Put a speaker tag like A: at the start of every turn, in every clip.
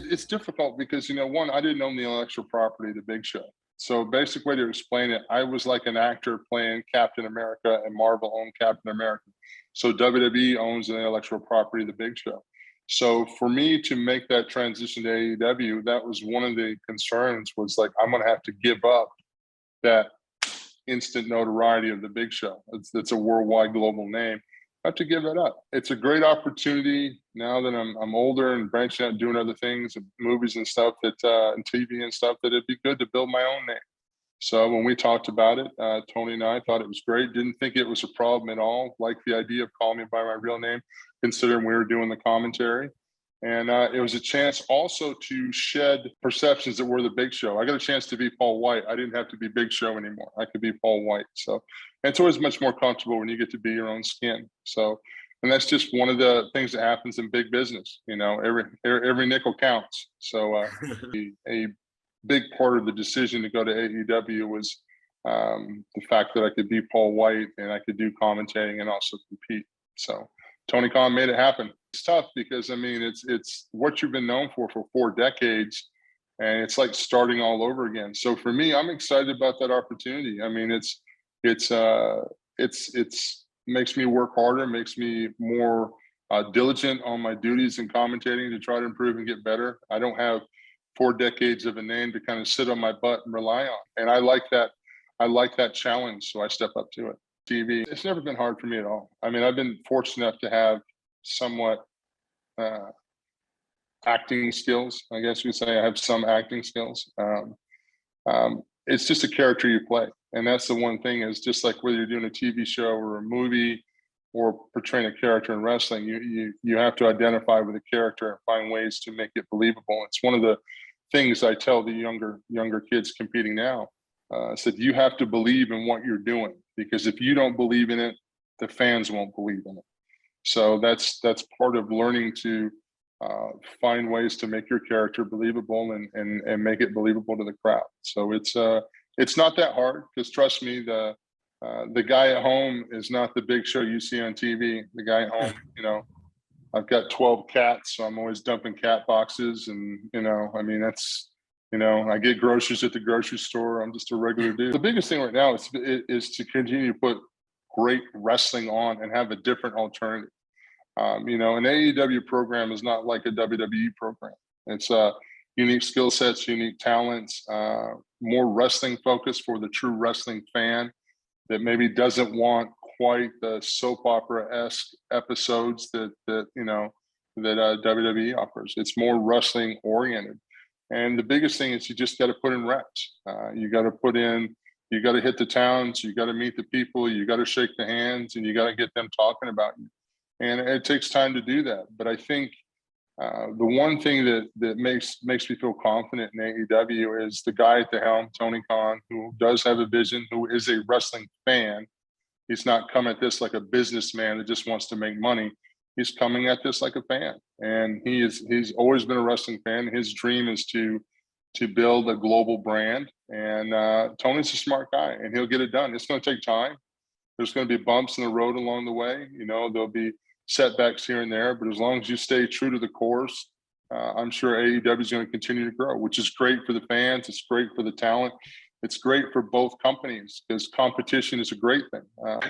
A: it's difficult because, one, I didn't own the intellectual property of the Big Show. So basic way to explain it, I was like an actor playing Captain America, and Marvel owned Captain America. So WWE owns the intellectual property of the Big Show. So for me to make that transition to AEW, that was one of the concerns, was like, I'm going to have to give up that instant notoriety of the Big Show. It's a worldwide global name. I have to give it up. It's a great opportunity now that I'm older and branching out and doing other things, movies and stuff, and TV and stuff, that it'd be good to build my own name. So when we talked about it, Tony and I thought it was great. Didn't think it was a problem at all. Liked the idea of calling me by my real name, considering we were doing the commentary. And it was a chance also to shed perceptions that were the Big Show. I got a chance to be Paul Wight. I didn't have to be Big Show anymore. I could be Paul Wight. So, and it's always much more comfortable when you get to be your own skin. So, and that's just one of the things that happens in big business. Every nickel counts. So a big part of the decision to go to AEW was the fact that I could be Paul Wight and I could do commentating and also compete. So Tony Khan made it happen. It's tough because, it's what you've been known for 4 decades, and it's like starting all over again. So for me, I'm excited about that opportunity. It's makes me work harder, makes me more diligent on my duties and commentating to try to improve and get better. I don't have 4 decades of a name to kind of sit on my butt and rely on. And I like that. I like that challenge. So I step up to it. TV, it's never been hard for me at all. I've been fortunate enough to have somewhat acting skills. I guess you could say I have some acting skills. It's just a character you play. And that's the one thing, is just like whether you're doing a TV show or a movie or portraying a character in wrestling, you have to identify with a character and find ways to make it believable. It's one of the things I tell the younger kids competing now. I said, you have to believe in what you're doing, because if you don't believe in it, the fans won't believe in it. So that's part of learning to find ways to make your character believable and make it believable to the crowd. So it's not that hard, because trust me, the guy at home is not the Big Show you see on TV. The guy at home, I've got 12 cats, so I'm always dumping cat boxes, and that's. I get groceries at the grocery store. I'm just a regular dude. The biggest thing right now is to continue to put great wrestling on and have a different alternative. An AEW program is not like a WWE program. It's unique skill sets, unique talents, more wrestling focused for the true wrestling fan that maybe doesn't want quite the soap opera-esque episodes that WWE offers. It's more wrestling oriented. And the biggest thing is you just got to put in reps. You got to hit the towns, you got to meet the people, you got to shake the hands, and you got to get them talking about you. And it takes time to do that. But I think the one thing that makes me feel confident in AEW is the guy at the helm, Tony Khan, who does have a vision, who is a wrestling fan. He's not coming at this like a businessman that just wants to make money. He's coming at this like a fan, and he's always been a wrestling fan. His dream is to build a global brand, and Tony's a smart guy, and he'll get it done. It's going to take time. There's going to be bumps in the road along the way. There'll be setbacks here and there, but as long as you stay true to the course, I'm sure AEW is going to continue to grow, which is great for the fans. It's great for the talent. It's great for both companies, because competition is a great thing.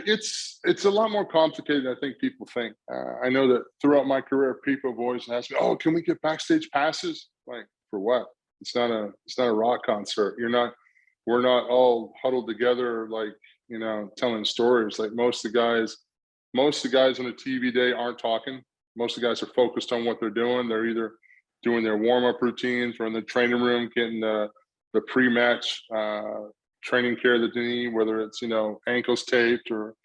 A: It's a lot more complicated than I think people think. I know that throughout my career, people have always asked me, "Oh, can we get backstage passes?" Like, for what? It's not a rock concert. We're not all huddled together like telling stories. Like most of the guys on a TV day aren't talking. Most of the guys are focused on what they're doing. They're either doing their warm-up routines or in the training room getting the pre-match training care that they need, whether it's ankles taped or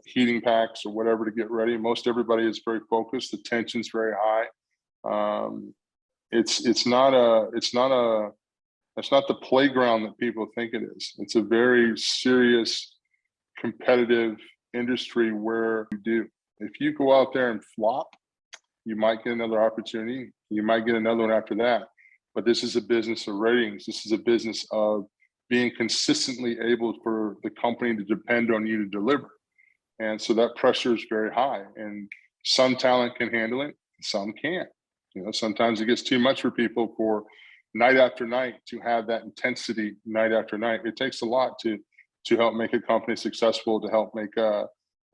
A: heating packs or whatever to get ready. Most everybody is very focused. The tension's very high. It's not the playground that people think it is. It's a very serious, competitive industry where if you go out there and flop, you might get another opportunity. You might get another one after that. But this is a business of ratings. This is a business of being consistently able for the company to depend on you to deliver. And so that pressure is very high. And some talent can handle it, some can't. Sometimes it gets too much for people for night after night to have that intensity night after night. It takes a lot to help make a company successful, to help make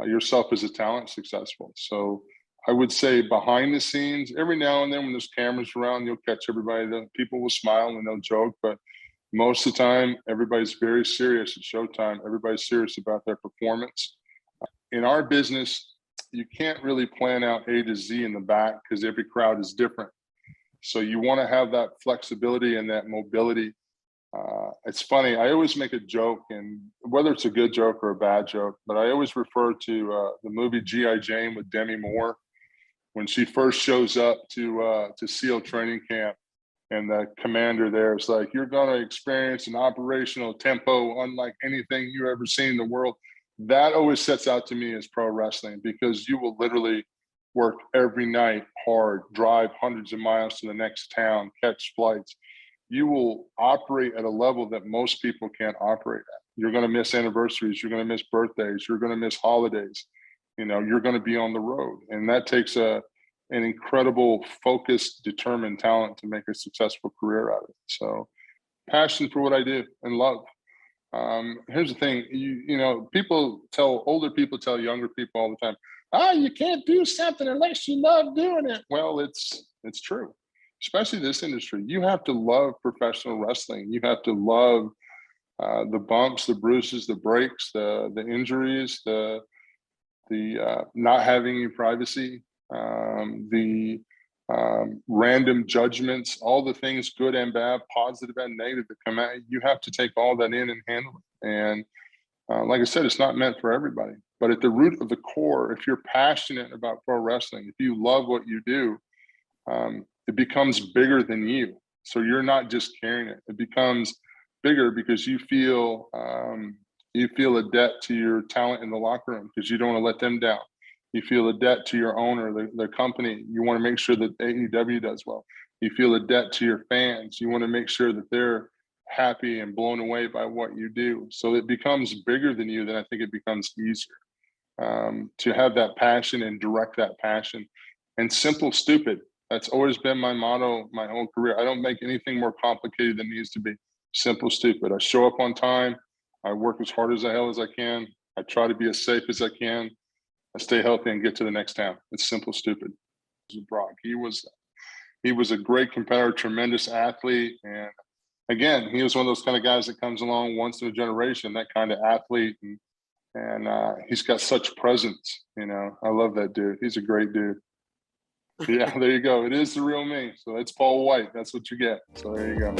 A: yourself as a talent successful. So I would say behind the scenes, every now and then when there's cameras around, you'll catch everybody. People will smile and they'll joke, but most of the time, everybody's very serious at showtime. Everybody's serious about their performance. In our business, you can't really plan out A to Z in the back because every crowd is different. So you want to have that flexibility and that mobility. It's funny, I always make a joke, and whether it's a good joke or a bad joke, but I always refer to the movie G.I. Jane with Demi Moore. When she first shows up to SEAL training camp, and the commander there is like, you're going to experience an operational tempo unlike anything you've ever seen in the world. That always sets out to me as pro wrestling, because you will literally work every night hard, drive hundreds of miles to the next town, catch flights. You will operate at a level that most people can't operate at. You're going to miss anniversaries. You're going to miss birthdays. You're going to miss holidays. You're going to be on the road. And that takes an incredible, focused, determined talent to make a successful career out of it. So passion for what I do and love. Here's the thing, older people tell younger people all the time, you can't do something unless you love doing it. Well, it's true, especially this industry. You have to love professional wrestling. You have to love the bumps, the bruises, the breaks, the injuries, the not having any privacy, the random judgments, all the things, good and bad, positive and negative, that come out. You have to take all that in and handle it. And like I said, it's not meant for everybody. But at the root of the core, if you're passionate about pro wrestling, if you love what you do, it becomes bigger than you. So you're not just carrying it. It becomes bigger because you feel a debt to your talent in the locker room, because you don't want to let them down. You feel a debt to your owner, the company. You want to make sure that AEW does well. You feel a debt to your fans. You want to make sure that they're happy and blown away by what you do. So it becomes bigger than you. Then I think it becomes easier to have that passion and direct that passion. And simple, stupid. That's always been my motto my whole career. I don't make anything more complicated than it needs to be. Simple, stupid. I show up on time. I work as hard as I can. I try to be as safe as I can. I stay healthy and get to the next town. It's simple, stupid. Brock, he was a great competitor, tremendous athlete. And again, he was one of those kind of guys that comes along once in a generation, that kind of athlete. And he's got such presence. I love that dude. He's a great dude. Yeah, there you go. It is the real me. So that's Paul Wight. That's what you get. So there you go.